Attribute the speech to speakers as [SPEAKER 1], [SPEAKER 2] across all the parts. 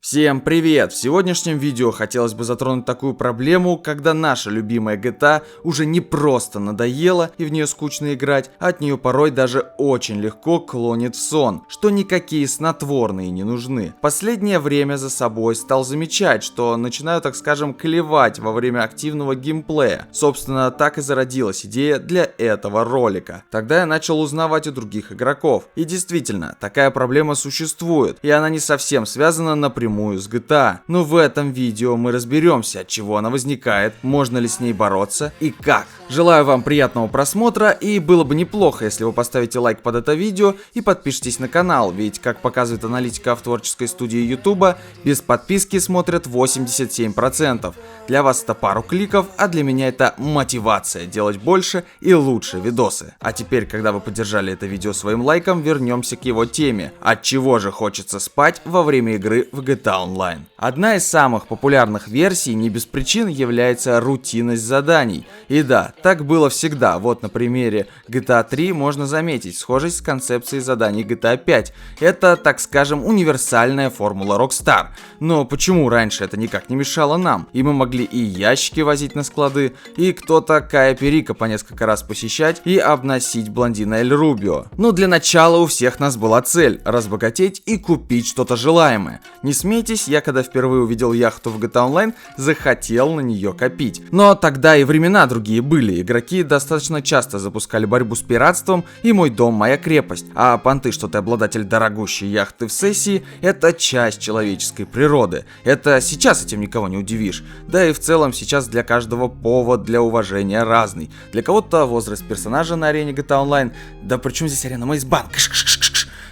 [SPEAKER 1] Всем привет! В сегодняшнем видео хотелось бы затронуть такую проблему, когда наша любимая GTA уже не просто надоела и в нее скучно играть, а от нее порой даже очень легко клонит в сон, что никакие снотворные не нужны. В последнее время за собой стал замечать, что начинаю, так скажем, клевать во время активного геймплея. Собственно, так и зародилась идея для этого ролика. Тогда я начал узнавать у других игроков. И действительно, такая проблема существует, и она не совсем связана напрямую с GTA. Но в этом видео мы разберемся, от чего она возникает, можно ли с ней бороться и как. Желаю вам приятного просмотра, и было бы неплохо, если вы поставите лайк под это видео и подпишитесь на канал, ведь, как показывает аналитика в творческой студии YouTube, без подписки смотрят 87%. Для вас это пару кликов, а для меня это мотивация делать больше и лучше видосы. А теперь, когда вы поддержали это видео своим лайком, вернемся к его теме. От чего же хочется спать во время игры в GTA Online? Одна из самых популярных версий не без причин является рутинность заданий. И да, так было всегда. Вот на примере GTA 3 можно заметить схожесть с концепцией заданий GTA 5. Это, так скажем, универсальная формула Rockstar. Но почему раньше это никак не мешало нам? И мы могли и ящики возить на склады, и кто-то Кая Перика по несколько раз посещать и обносить блондина Эль Рубио. Но для начала у всех нас была цель – разбогатеть и купить что-то желаемое. Не смейтесь, я когда впервые увидел яхту в GTA Online, захотел на нее копить. Но тогда и времена другие были, игроки достаточно часто запускали борьбу с пиратством и «Мой дом, моя крепость», а понты, что ты обладатель дорогущей яхты в сессии, это часть человеческой природы. Это сейчас этим никого не удивишь. Да и в целом сейчас для каждого повод для уважения разный. Для кого-то возраст персонажа на арене GTA Online, да причем здесь арена Мейсбанк.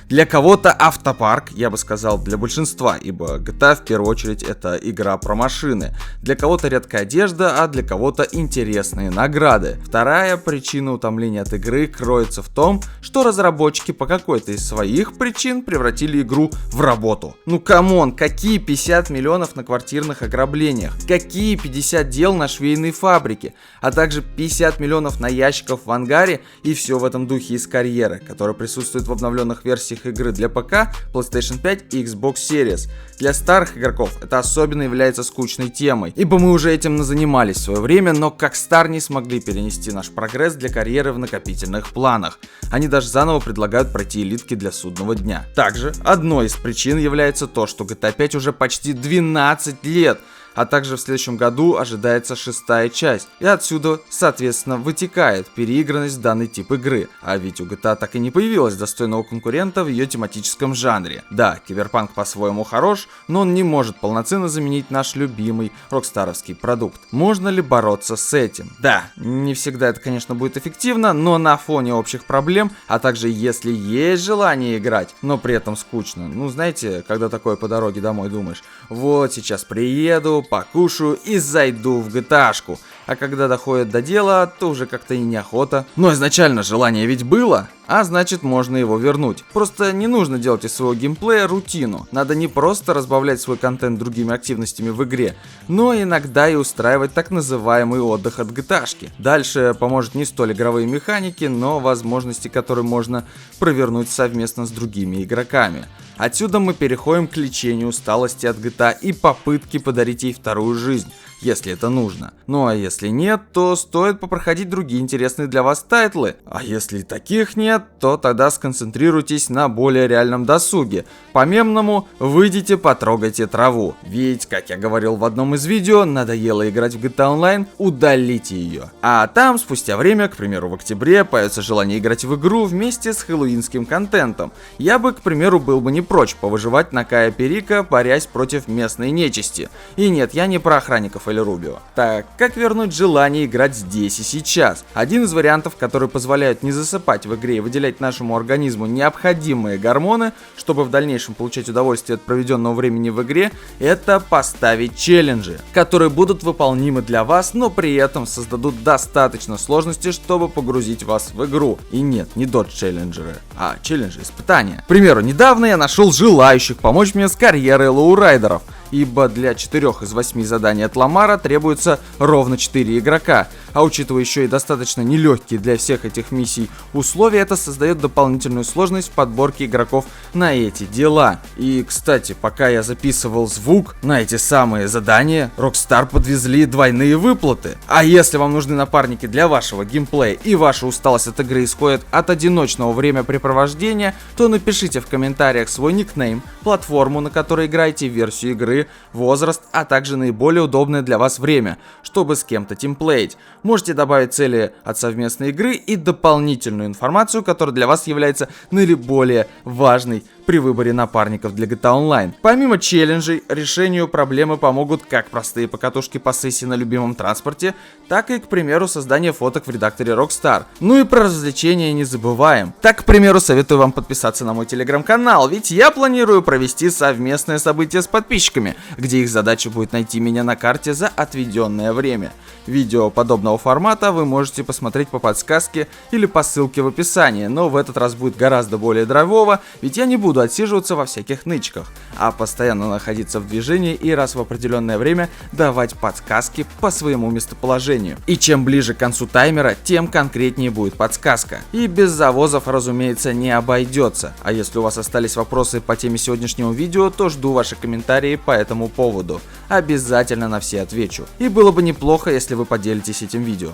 [SPEAKER 1] Для кого-то автопарк, я бы сказал, для большинства, ибо GTA в первую очередь это игра про машины. Для кого-то редкая одежда, а для кого-то интересные награды. Вторая причина утомления от игры кроется в том, что разработчики по какой-то из своих причин превратили игру в работу. Ну камон, какие 50 миллионов на квартирных ограблениях, какие 50 дел на швейной фабрике, а также 50 миллионов на ящиков в ангаре и все в этом духе из карьеры, которая присутствует в обновленных версиях игры для ПК, PlayStation 5 и Xbox Series. Для старых игроков это особенно является скучной темой, ибо мы уже этим занимались в свое время, но как Rockstar не смогли перенести наш прогресс для карьеры в накопительных планах. Они даже заново предлагают пройти элитки для судного дня. Также одной из причин является то, что GTA 5 уже почти 12 лет, а также в следующем году ожидается 6-я часть. И отсюда, соответственно, вытекает переигранность в данный тип игры. А ведь у GTA так и не появилось достойного конкурента в ее тематическом жанре. Да, киберпанк по-своему хорош, но он не может полноценно заменить наш любимый рокстаровский продукт. Можно ли бороться с этим? Да, не всегда это, конечно, будет эффективно, но на фоне общих проблем, а также если есть желание играть, но при этом скучно. Ну, знаете, когда такое по дороге домой думаешь, вот сейчас приеду, покушаю и зайду в GTA-шку. А когда доходит до дела, то уже как-то и неохота. Но изначально желание ведь было, а значит можно его вернуть. Просто не нужно делать из своего геймплея рутину. Надо не просто разбавлять свой контент другими активностями в игре, но иногда и устраивать так называемый отдых от GTA-шки. Дальше поможет не столь игровые механики, но возможности, которые можно провернуть совместно с другими игроками. Отсюда мы переходим к лечению усталости от GTA и попытке подарить ей вторую жизнь, если это нужно. Ну а если нет, то стоит попроходить другие интересные для вас тайтлы. А если таких нет, то тогда сконцентрируйтесь на более реальном досуге. По-мемному, выйдите, потрогайте траву. Ведь, как я говорил в одном из видео, надоело играть в GTA Online, удалите ее. А там, спустя время, к примеру в октябре, появится желание играть в игру вместе с хэллоуинским контентом. Я бы, к примеру, был бы не прочь повыживать на Кая Перика, борясь против местной нечисти. И нет, я не про охранников Эль Рубио. Так, как вернуть желание играть здесь и сейчас? Один из вариантов, которые позволяют не засыпать в игре и выделять нашему организму необходимые гормоны, чтобы в дальнейшем получать удовольствие от проведенного времени в игре, это поставить челленджи, которые будут выполнимы для вас, но при этом создадут достаточно сложности, чтобы погрузить вас в игру. И нет, не додж-челленджеры, а челленджи испытания. К примеру, недавно я нашел желающих помочь мне с карьерой лоурайдеров. ибо для 4 из 8 заданий от Ламара требуется ровно 4 игрока, а учитывая еще и достаточно нелегкие для всех этих миссий условия, это создает дополнительную сложность в подборке игроков на эти дела. И, кстати, пока я записывал звук на эти самые задания, Rockstar подвезли двойные выплаты. А если вам нужны напарники для вашего геймплея и ваша усталость от игры исходит от одиночного времяпрепровождения, то напишите в комментариях свой никнейм, платформу, на которой играете, версию игры, возраст, а также наиболее удобное для вас время, чтобы с кем-то тимплеить. Можете добавить цели от совместной игры и дополнительную информацию, которая для вас является наиболее важной при выборе напарников для GTA Online. Помимо челленджей, решению проблемы помогут как простые покатушки по сессии на любимом транспорте, так и, к примеру, создание фоток в редакторе Rockstar. Ну и про развлечения не забываем. Так, к примеру, советую вам подписаться на мой телеграм-канал, ведь я планирую провести совместное событие с подписчиками, где их задача будет найти меня на карте за отведенное время. Видео подобного формата вы можете посмотреть по подсказке или по ссылке в описании, но в этот раз будет гораздо более драйвово, ведь я не буду отсиживаться во всяких нычках, а постоянно находиться в движении и раз в определенное время давать подсказки по своему местоположению. И чем ближе к концу таймера, тем конкретнее будет подсказка. И без завозов, разумеется, не обойдется. А если у вас остались вопросы по теме сегодняшнего видео, то жду ваши комментарии по этому поводу. Обязательно на все отвечу. И было бы неплохо, если вы поделитесь этим видео.